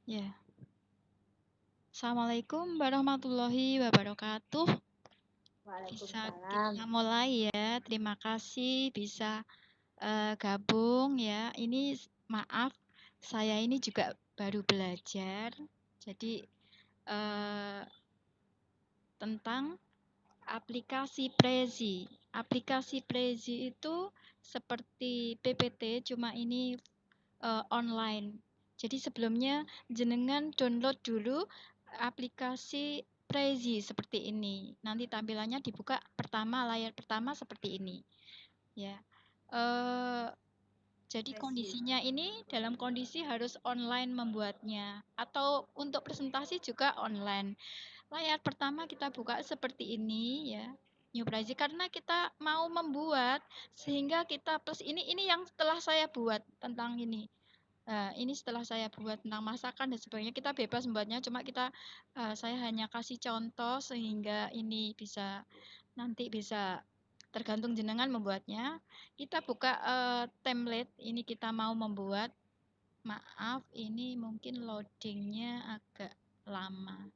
Ya. Assalamualaikum warahmatullahi wabarakatuh. Bisa Waalaikumsalam. kita mulai ya. Terima kasih bisa gabung ya. Ini maaf, saya ini juga baru belajar. Jadi tentang aplikasi Prezi. Aplikasi Prezi itu seperti PPT, cuma ini online. Jadi sebelumnya jenengan download dulu aplikasi Prezi seperti ini. Nanti tampilannya dibuka pertama, layar pertama seperti ini. Ya. Jadi kondisinya ini dalam kondisi harus online membuatnya atau untuk presentasi juga online. Layar pertama kita buka seperti ini ya. New Prezi karena kita mau membuat sehingga kita plus ini yang setelah saya buat tentang ini. Nah, ini setelah saya buat tentang masakan dan sebagainya, kita bebas membuatnya, cuma saya hanya kasih contoh sehingga ini nanti bisa tergantung jenengan membuatnya. Kita buka template, ini kita mau membuat. Maaf, ini mungkin loadingnya agak lama.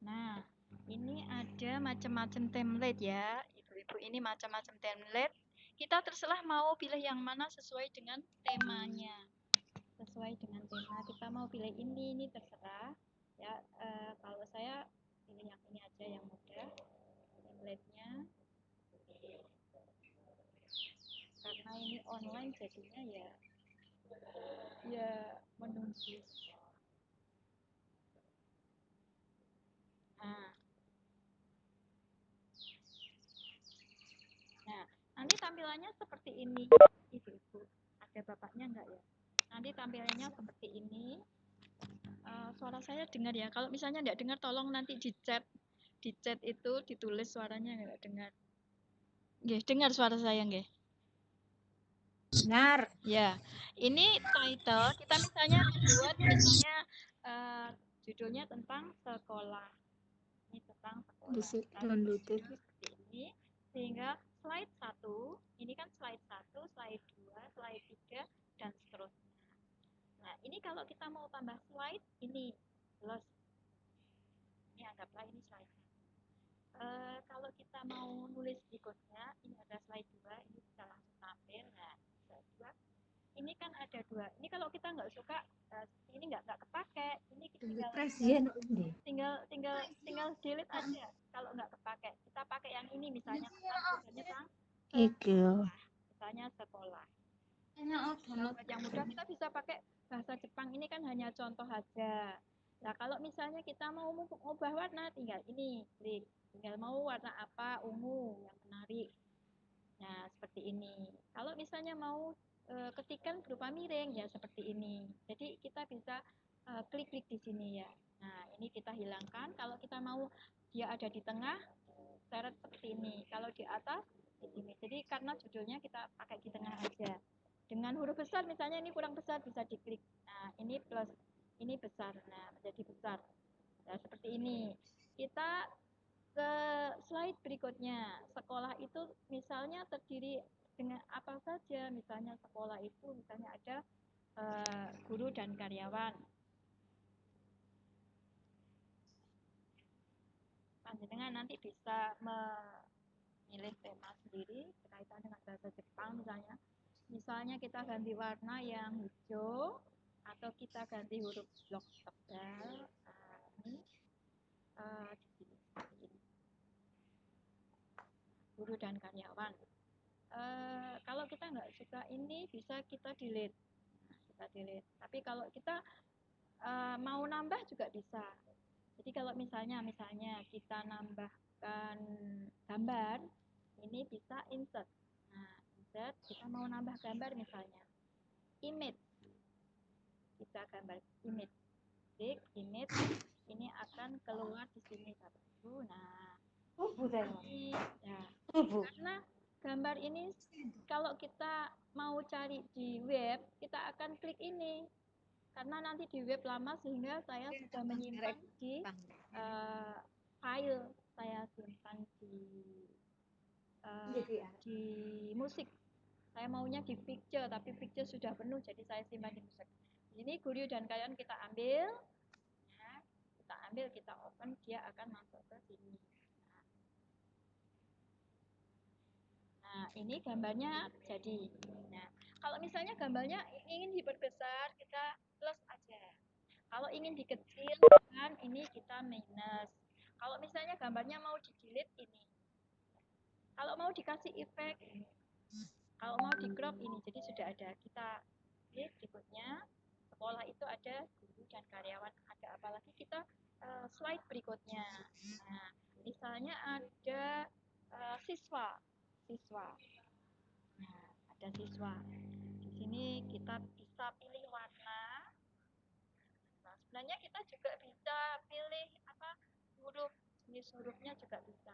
Nah, ini ada macam-macam template ya, ibu-ibu. Ini macam-macam template. Kita terserah mau pilih yang mana sesuai dengan temanya. Sesuai dengan tema kita mau pilih ini terserah ya. Kalau saya pilih yang ini aja yang mudah template-nya, karena ini online jadinya ya menunggu. Nah, nanti tampilannya seperti ini. Ibu-ibu, ada bapaknya enggak ya? Nanti tampilannya seperti ini. Suara saya dengar ya. Kalau misalnya enggak dengar, tolong nanti di chat itu ditulis suaranya enggak dengar. Nggih, dengar suara saya nggih? Benar. Ya, ini title kita misalnya membuat misalnya judulnya tentang sekolah. Ini tentang sekolah. Bisa Kita download seperti ini sehingga slide 1, ini kan slide 1, slide 2, slide 3 dan seterusnya. Nah, ini kalau kita mau tambah slide ini plus. Ini anggaplah ini slide 1. Kalau kita mau nulis berikutnya, ini ada slide 2, ini bisa langsung tampil. Nah, slide 2. Ini kan ada 2. Ini kalau kita nggak suka, ini nggak kepake. Ini tinggal delete aja. Kalau nggak kepake, kita pakai yang ini misalnya tentang sekolah. Misalnya sekolah. Buat yang mudah kita bisa pakai bahasa Jepang. Ini kan hanya contoh aja. Nah, kalau misalnya kita mau mengubah warna, tinggal ini, klik. Tinggal mau warna apa, ungu, yang menarik. Nah, seperti ini. Kalau misalnya mau ketikan berupa miring, ya seperti ini. Jadi kita bisa klik-klik di sini ya. Nah, ini kita hilangkan. Kalau kita mau dia ada di tengah, seret seperti ini. Kalau di atas, di sini. Jadi karena judulnya kita pakai di tengah aja. Dengan huruf besar, misalnya ini kurang besar, bisa diklik. Nah, ini plus, ini besar. Nah, menjadi besar. Nah, seperti ini. Kita ke slide berikutnya. Sekolah itu misalnya terdiri dengan apa saja. Misalnya sekolah itu misalnya ada guru dan karyawan. Panjenengan nanti bisa memilih tema sendiri berkaitan dengan bahasa Jepang misalnya. Misalnya kita ganti warna yang hijau atau kita ganti huruf blok tebal. Nah, ini di sini. Guru dan karyawan. Kalau kita nggak suka ini bisa kita delete. Tapi kalau kita mau nambah juga bisa. Jadi kalau misalnya kita nambahkan gambar, ini bisa insert. Nah, insert kita mau nambah gambar misalnya image. Kita gambar image. Klik image, ini akan keluar di sini satu. Nah, ini ya. Karena gambar ini kalau kita mau cari di web, kita akan klik ini. Karena nanti di web lama sehingga saya sudah menyimpan di file, saya simpan di musik. Saya maunya di picture, tapi picture sudah penuh, jadi saya simpan di pusat. Ini guru dan karyawan kita ambil, ya, kita open, dia akan masuk ke sini. Nah, ini gambarnya jadi. Nah, kalau misalnya gambarnya ingin diperbesar, kita plus aja. Kalau ingin dikecilkan, ini kita minus. Kalau misalnya gambarnya mau di-delete, ini. Kalau mau dikasih efek, kalau mau di crop ini, jadi sudah ada. Kita klik berikutnya, sekolah itu ada guru dan karyawan. Ada apa lagi, kita slide berikutnya. Nah, misalnya ada siswa. Nah, ada siswa. Di sini kita bisa pilih warna. Nah, sebenarnya kita juga bisa pilih apa huruf, jenis hurufnya juga bisa.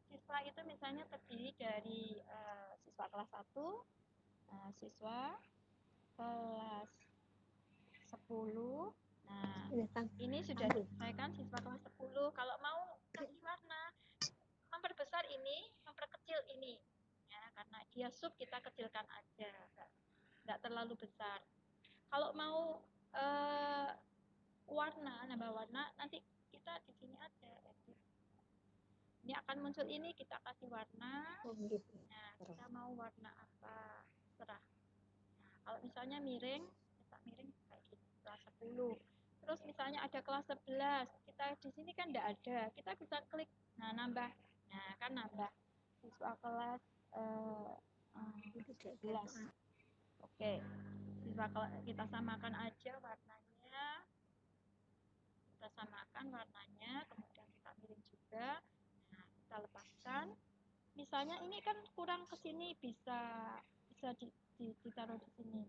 Siswa itu misalnya terdiri dari siswa kelas 1, siswa kelas 10. Nah, ini sudah diselesaikan siswa kelas 10. Kalau mau kasih warna, memperbesar ini, memperkecil ini. Ya, karena dia sub, kita kecilkan aja, nggak terlalu besar. Kalau mau warna, nambah warna, nanti kita di sini ada edit. Ini akan muncul ini, kita kasih warna. Nah, kita mau warna apa? Serah. Nah, kalau misalnya miring, kita miring kayak gini, kelas 10. Terus misalnya ada kelas 11, kita di sini kan enggak ada. Kita bisa klik, nah nambah. Nah, kan nambah siswa kelas 11. Oke. Siswa kelas, kita samakan aja warnanya. Kita samakan warnanya, kemudian kita miring juga. Nah, kita lepaskan. Misalnya ini kan kurang ke sini, bisa ditaruh di sini,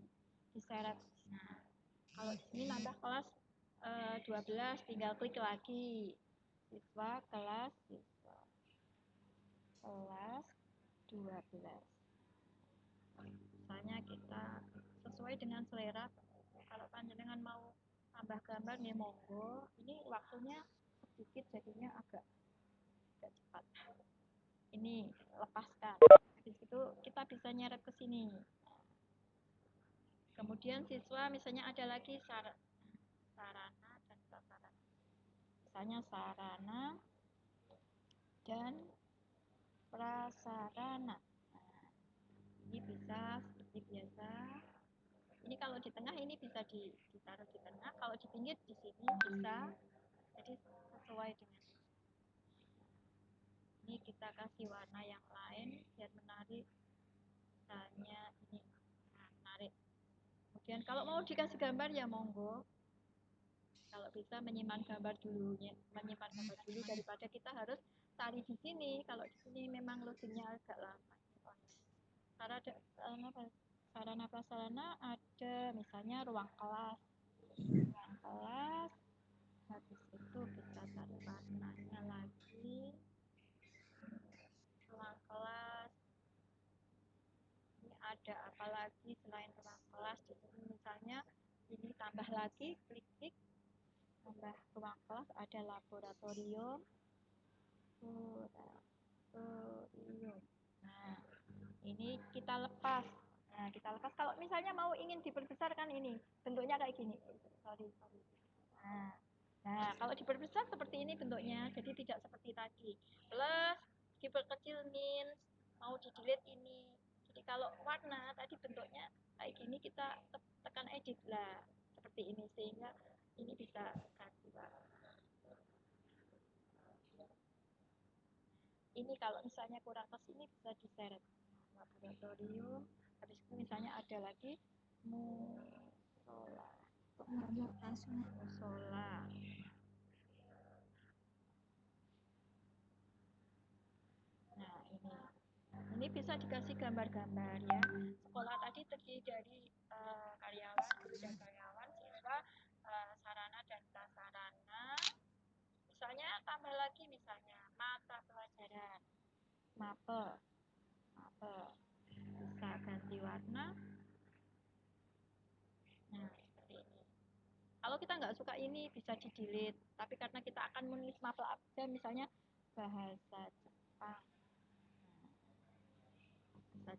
diseret. Nah, kalau di sini nambah kelas 12, tinggal klik lagi. Siswa kelas 12. Misalnya kita sesuai dengan selera. Kalau panjenengan mau tambah gambar nih monggo. Ini waktunya sedikit, jadinya agak cepat. Ini lepaskan. Habis itu kita bisa nyeret ke sini. Kemudian siswa misalnya ada lagi sarana dan prasarana. Misalnya sarana dan prasarana. Nah, ini bisa seperti biasa. Ini kalau di tengah ini bisa ditaruh di tengah. Kalau di pinggir di sini bisa. Jadi sesuai dengan. Ini kita kasih warna yang lain biar menarik. Misalnya ini menarik. Kemudian kalau mau dikasih gambar ya monggo. Kalau bisa menyimpan gambar dulu daripada kita harus cari di sini. Kalau di sini memang loadingnya agak lama. Sarana prasarana ada misalnya ruang kelas. Habis itu kita cari warnanya lagi. Ruang kelas. Ini ada apa lagi selain ruang kelas? Di sini misalnya ini tambah lagi, klik tambah ruang kelas, ada laboratorium. Nah, ini kita lepas. Kalau misalnya mau ingin diperbesarkan ini, bentuknya kayak gini. Sorry. Nah, kalau diperbesar seperti ini bentuknya, jadi tidak seperti tadi. Plus, diperkecil means mau di-delete ini. Jadi kalau warna tadi bentuknya kayak gini, kita tekan edit lah. Seperti ini, sehingga ini bisa ganti warna. Ini kalau misalnya kurang ke sini bisa diseret. Laboratorium, habis itu misalnya ada lagi musola. Nah, ini bisa dikasih gambar-gambar ya. Sekolah tadi terdiri dari karyawan, guru dan karyawan, siswa, sarana dan prasarana. Misalnya tambah lagi misalnya mata pelajaran, mapel. Bisa ganti warna. Nah, seperti ini. Kalau kita nggak suka ini bisa di-delete, tapi karena kita akan menulis mapel aja, misalnya bahasa Jepang. Kita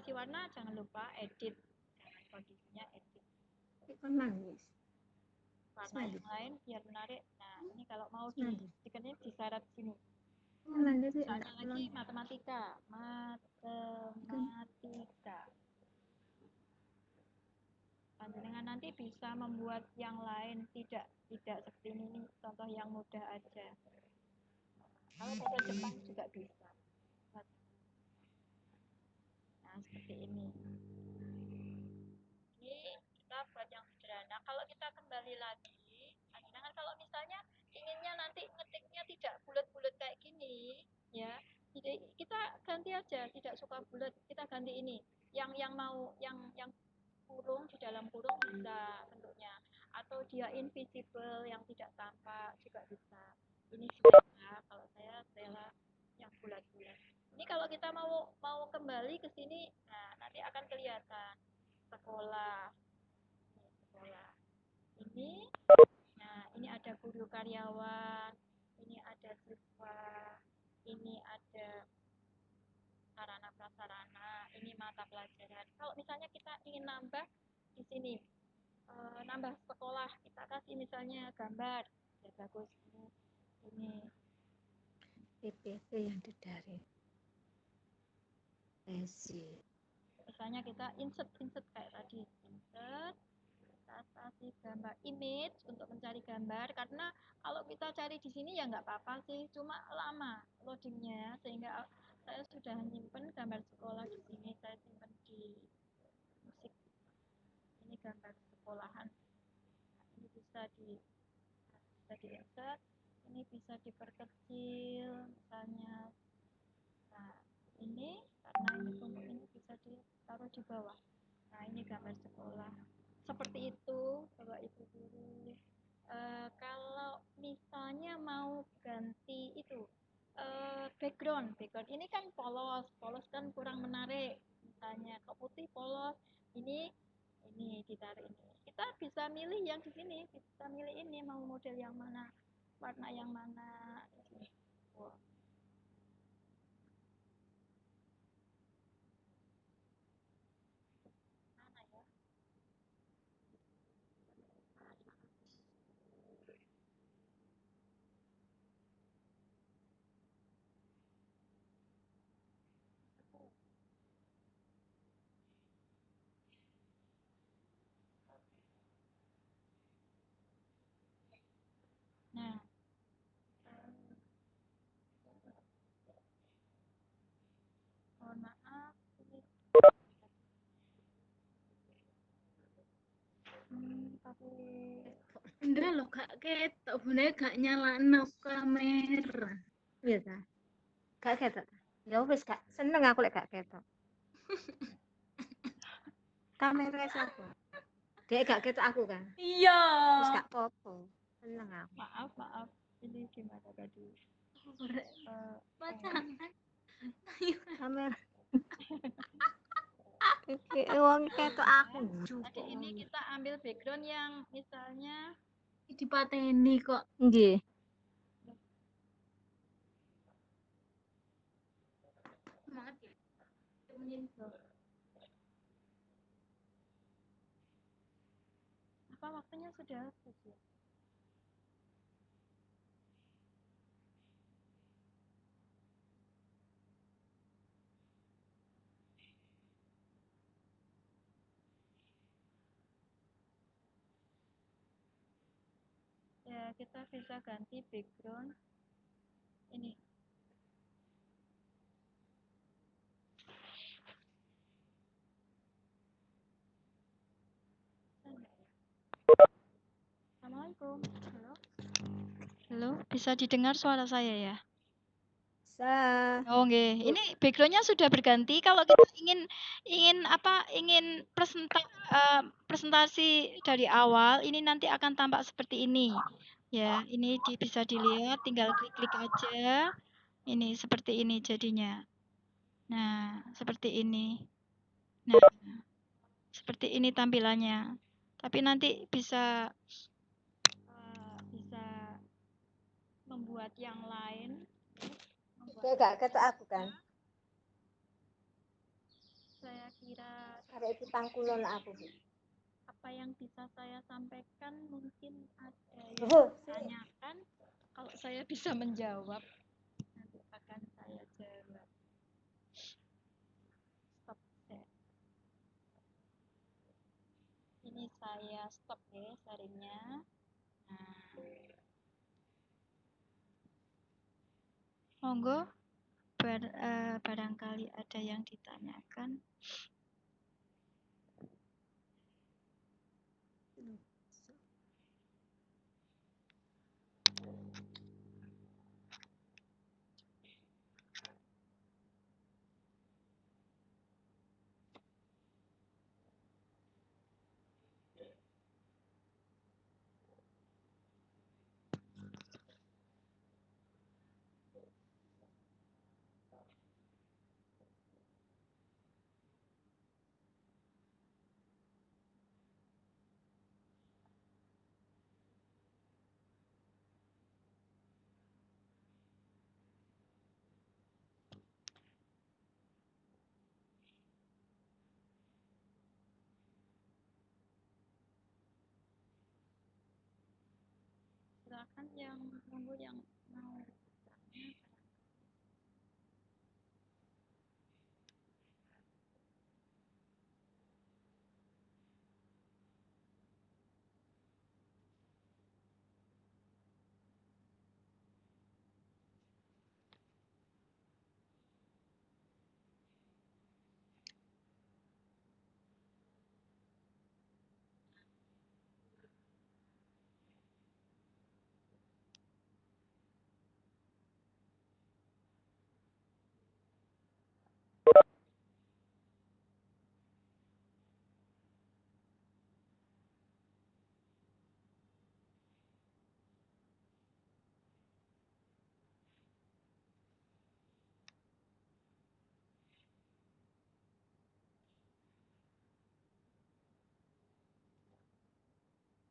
kasih warna, jangan lupa edit. Kondisinya edit. Warna yang lain biar menarik. Nah, ini kalau mau stikernya disyarat sini. Misalnya lagi matematika. Panjenengan nanti bisa membuat yang lain, tidak seperti ini. Contoh yang mudah aja. Kalau bahasa Jepang juga bisa. Nah, seperti ini. Ini kita buat yang sederhana. Kalau kita kembali lagi, panjenengan kalau misalnya inginnya nanti ngetiknya tidak bulat-bulat kayak gini, ya, jadi kita ganti aja. Tidak suka bulat, kita ganti ini. Yang mau yang kurung di dalam kurung bisa bentuknya, atau dia invisible yang tidak tampak juga bisa. Ini bisa. Kalau saya rela yang bulat-bulat. Ini kalau kita mau kembali ke sini, nah nanti akan kelihatan sekolah. Ini, nah ini ada guru karyawan, ini ada siswa, ini ada sarana prasarana, ini mata pelajaran. Kalau misalnya kita ingin nambah di sini, nambah sekolah, kita kasih misalnya gambar, ya bagus ini PPT yang dari misalnya kita insert kayak tadi, insert, kita kasih gambar image untuk mencari gambar, karena kalau kita cari di sini ya nggak apa-apa sih, cuma lama loadingnya, sehingga saya sudah nyimpen gambar sekolah di sini, saya simpan di musik. Ini gambar sekolahan. Ini bisa di insert, ini bisa diperkecil misalnya. Nah, ini karena ini bisa ditaruh di bawah. Nah, ini gambar sekolah. Seperti itu, Bapak Ibu guru. Kalau misalnya mau ganti itu background ini kan polos kan kurang menarik. Misalnya ke putih polos, ini ditaruh ini. Kita bisa milih yang di sini, bisa milih ini mau model yang mana, warna yang mana. Wow. Nah, mohon maaf, ini tapi Indra lo gak ketok, bener gak nyalano kamera. Biasa. Gak ketok. Ya wis gak seneng aku lek gak ketok. Kamera siapa? Dia gak ketok aku kan? Iya. Wis gak apa-apa. Seneng aku. Maaf. Ini gimana tadi? Pasangan. Kamera. Iki wong ketok aku. Tadi ini kita ambil background yang misalnya Dipateni kok. Nggih. Semangat ya. Apa waktunya sudah habis ya? Ya, kita bisa ganti background ini. Assalamualaikum. Halo, bisa didengar suara saya ya? Bisa. Oh, nggih. Ini backgroundnya sudah berganti. Kalau kita ingin presentasi dari awal, ini nanti akan tampak seperti ini. Ya, ini bisa dilihat, tinggal klik aja. Ini seperti ini jadinya. Nah, seperti ini. Nah, seperti ini tampilannya. Tapi nanti bisa membuat yang lain. Dia gak ketok aku kan? Saya Arek iku tangkulon aku, Bu. Apa yang bisa saya sampaikan mungkin ada yang Bu, ditanyakan. Kalau saya bisa menjawab, nanti akan saya jawab. Stop share. Ini saya stop ya sharingnya. Nah, monggo barangkali ada yang ditanyakan. Silakan yang monggo yang mau bertanya.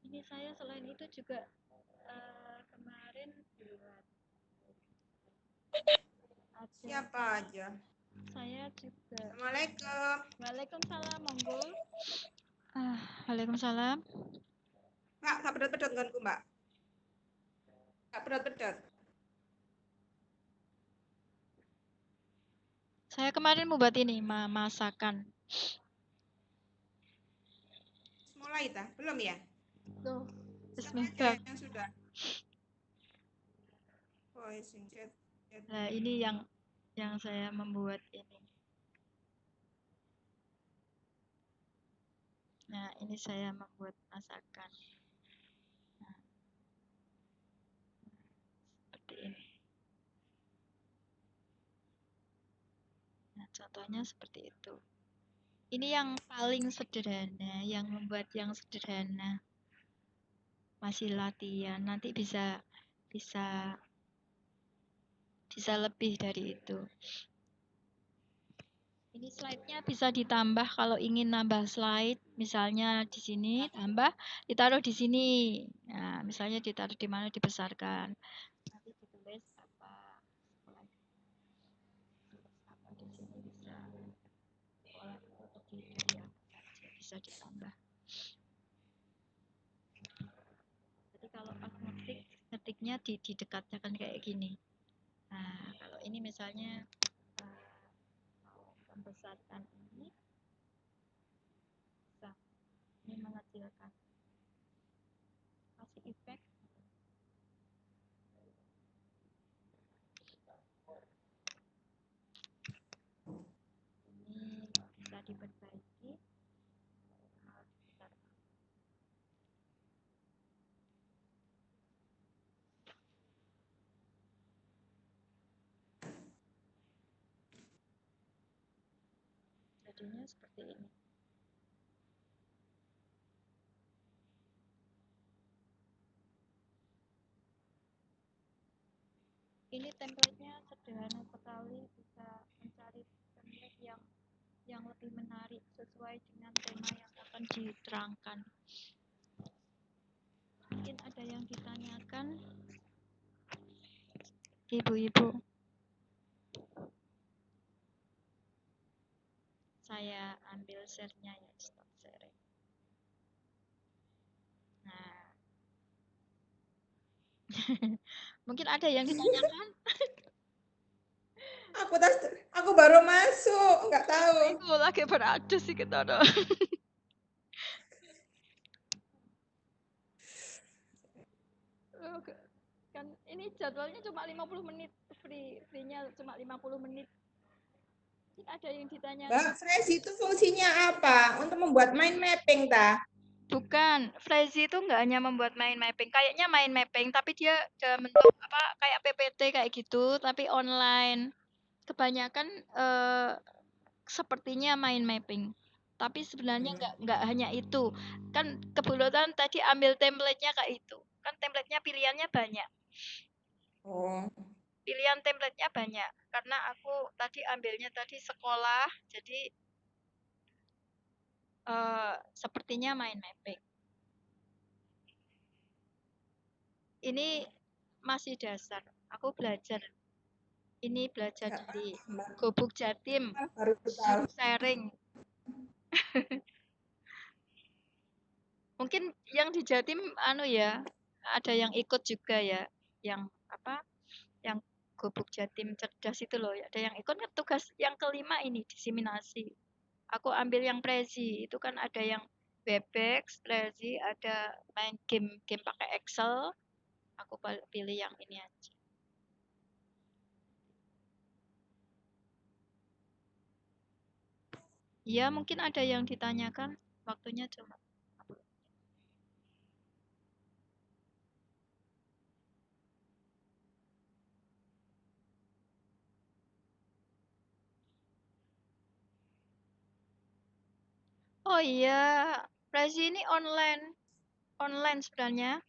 Ini saya selain itu juga kemarin buat ada Siapa aja? saya juga. Assalamualaikum. Waalaikumsalam, monggo. Waalaikumsalam. Mbak, gak pedot-pedot ngonku, Mbak. Gak pedot-pedot. Saya kemarin mau buat ini masakan. Mulai ta? Belum ya? Tuh, Siapa aja bismillah. yang sudah? Oh, chat. Nah, ini yang saya membuat ini. Nah, ini saya membuat masakan. Nah, seperti ini. Nah, contohnya seperti itu. Ini yang paling sederhana, yang membuat yang sederhana. Masih latihan, nanti bisa lebih dari itu. Ini slide-nya bisa ditambah kalau ingin nambah slide, misalnya di sini tambah, ditaruh di sini. Nah, misalnya ditaruh di mana dibesarkan. Nanti ditulis apa di sini bisa. Bisa ditambah. Jadi kalau pas ngetiknya di dekatnya kan kayak gini. Nah, kalau ini misalnya membesarkan ini bisa ini mengecilkan, kasih efek ini bisa diperbaiki. Jadinya seperti ini. Ini template-nya sederhana sekali, bisa mencari template yang lebih menarik sesuai dengan tema yang akan diterangkan. Mungkin ada yang ditanyakan, ibu-ibu. Saya ambil share-nya ya, stop sharing. Nah, mungkin ada yang ditanyakan. Aku baru masuk, nggak tahu. Itu lagi beradu sih kita. Kan ini jadwalnya cuma 50 menit, free-nya cuma 50 menit. Mungkin ada yang ditanya. Mbak, Fresh itu fungsinya apa? Untuk membuat mind mapping, tah? Bukan, Frezy itu nggak hanya membuat mind mapping, kayaknya mind mapping, tapi dia dalam bentuk apa kayak PPT kayak gitu, tapi online. Kebanyakan sepertinya mind mapping, tapi sebenarnya nggak hanya itu. Kan kebetulan tadi ambil template-nya kayak itu, kan template-nya pilihannya banyak. Oh, Pilihan template-nya banyak, karena aku tadi ambilnya tadi sekolah, jadi sepertinya mind mapping. Ini masih dasar, aku belajar. Ini belajar dari Gobuk Jatim, baru tahu. sharing. Mungkin yang di Jatim anu ya, ada yang ikut juga ya, yang apa? Yang Gobuk Jatim cerdas itu loh, ada yang ikut kan tugas yang kelima ini diseminasi. Aku ambil yang Prezi, itu kan ada yang Webex, Prezi, ada main game pakai Excel. Aku pilih yang ini aja. Ya, mungkin ada yang ditanyakan, waktunya cuma. Oh iya, Prezi ini online sebenarnya.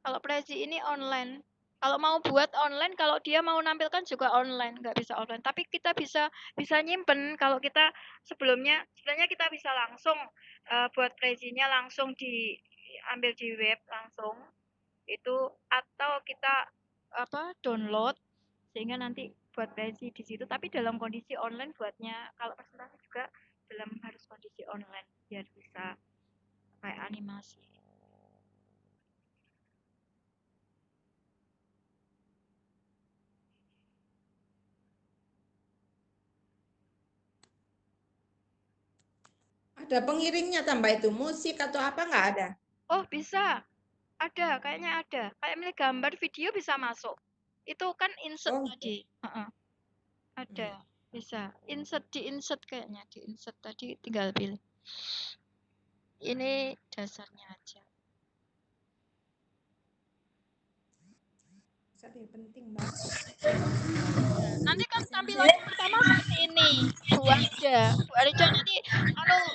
Kalau Prezi ini online. Kalau mau buat online, kalau dia mau nampilkan juga online, nggak bisa offline. Tapi kita bisa nyimpen kalau kita sebenarnya kita bisa langsung buat Prezinya langsung diambil di web langsung itu, atau kita download sehingga nanti buat Prezi di situ. Tapi dalam kondisi online buatnya, kalau presentasi juga harus kondisi online biar bisa kayak animasi. Ada pengiringnya tambah itu musik atau apa nggak ada? Oh bisa, ada, kayaknya ada. Kayak misalnya gambar, video bisa masuk. Itu kan insert tadi. Ada, bisa. Insert kayaknya, di insert tadi tinggal pilih. Ini dasarnya aja. Penting banget. Nanti kan tampilannya pertama seperti ini. Bu Arida nanti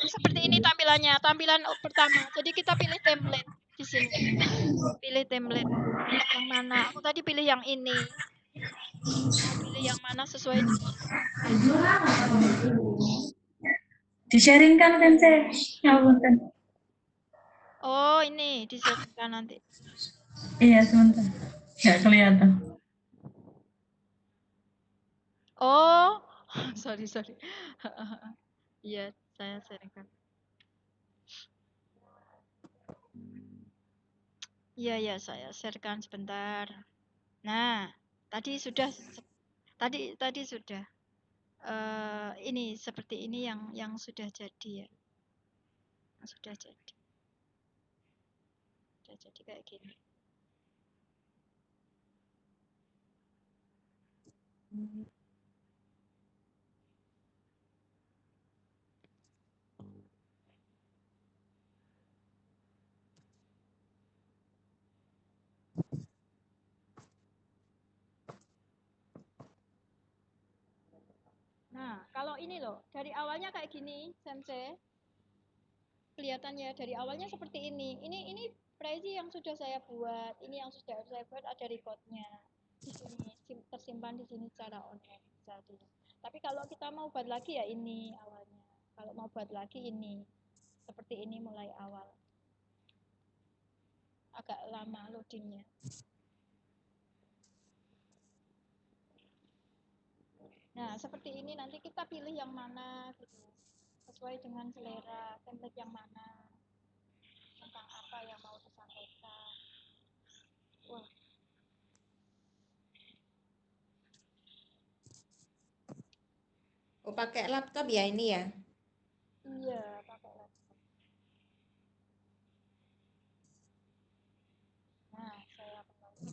seperti ini tampilannya, tampilan pertama. Jadi kita pilih template di sini. Pilih template yang mana? Aku tadi pilih yang ini. Mau pilih yang mana sesuai dengan Di-sharingkan kan, ya punten. Oh, ini di-sharingkan nanti. Iya, sebentar. Nggak kelihatan. Oh, sorry. Iya, saya sharingkan. Iya, saya sharekan sebentar. Nah, tadi sudah. Ini seperti ini yang sudah jadi ya. Sudah jadi kayak gini. Nah, kalau ini loh, dari awalnya kayak gini, Sensei. Kelihatan ya, dari awalnya seperti ini. Ini Prezi yang sudah saya buat, ini yang sudah saya buat ada recordnya di sini, tersimpan di sini secara online. Tapi kalau kita mau buat lagi ya ini awalnya. Kalau mau buat lagi ini, seperti ini mulai awal. Agak lama loadingnya. Nah, seperti ini nanti kita pilih yang mana gitu. sesuai dengan selera, template yang mana, tentang apa yang mau disampaikan. Wah, Oh, pakai laptop ya ini ya? iya, pakai laptop. Nah, saya kembali.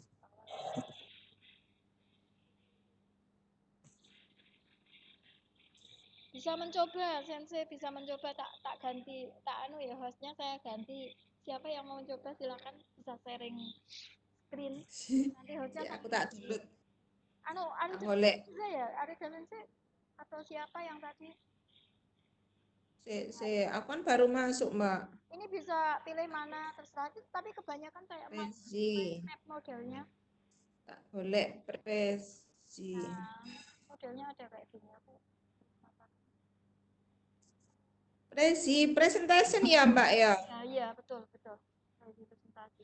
Bisa mencoba, Sensei bisa mencoba, tak ganti, tak anu ya, hostnya saya ganti. Siapa yang mau mencoba silakan bisa sharing screen. Nanti hostnya Aku tak download. anu Tak boleh. bisa ya, Ari Sensei atau siapa yang tadi? Aku kan baru masuk, Mbak. Ini bisa pilih mana terserah, tapi kebanyakan kayak Presi. map modelnya. Tak boleh presi. Nah, modelnya ada kayak gini aku. Presi presentation ya, Mbak ya. Nah, iya betul betul. Presi presentasi.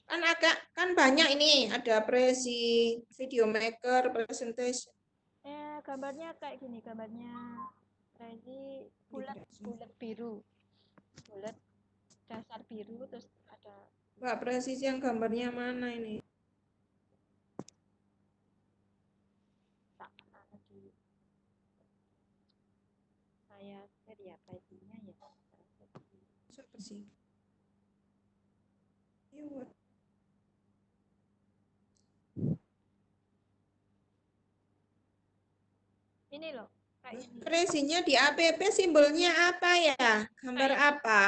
Kan banyak ini, ada presi, video maker, presentation. Gambarnya kayak gini, gambarnya presi bulat biru. Bulat dasar biru terus ada Mbak, presisi yang gambarnya mana ini? tak anu di saya share ya presinya ya. Siapa sih? Iya, Ini loh, kayak ini. presinya di APP simbolnya apa ya? Gambar Kayak apa?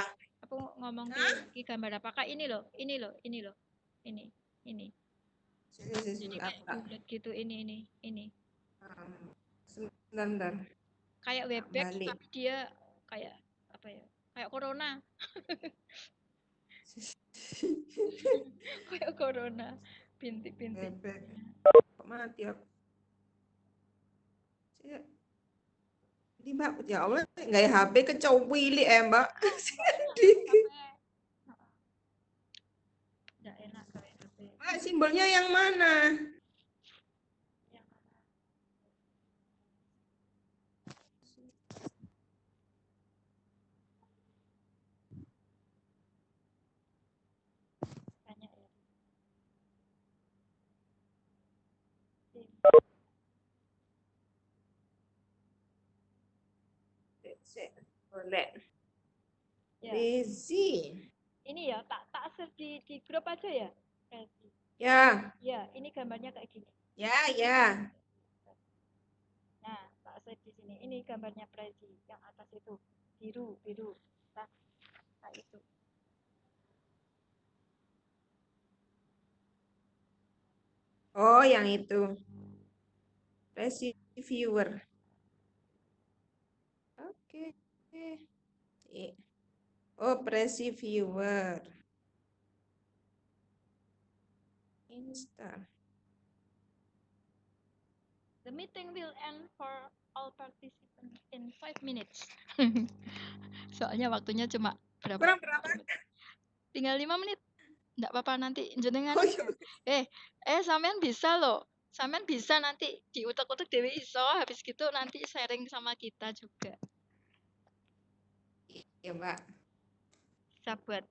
aku ngomong di gambar apa? Kayak ini loh. Ini. Jadi kayak Apa? bulat gitu ini. Sebentar. Kayak Webex balik. tapi dia kayak apa ya? Kayak corona. Kayak corona. Bintik-bintik. Bebek. Kok mati aku? Ini Mbak, ya Allah, nggak ya HP kecowili Mbak. Nggak enak kayak HP. Mbak, simbolnya yang mana? Yang mana? Banyak ya. Boleh. Ya. Rezi. Ini ya, tak share di grup aja ya. Ya. Ya, ini gambarnya kayak gini. Ya. Nah, tak share di sini. Ini gambarnya Prezi yang atas itu biru. Nah, itu. Oh, yang itu. Prezi viewer. Oke. Oh, Prezi viewer. Install. The meeting will end for all participants in 5 minutes. Soalnya waktunya cuma berapa? Kurang berapa? Tinggal 5 menit. Enggak apa-apa nanti jenengan. Oh, iya. Sampean bisa loh. Sampean bisa nanti diutek-utek Dewi iso, habis gitu nanti sharing sama kita juga. Iya, Mbak. Bisa buat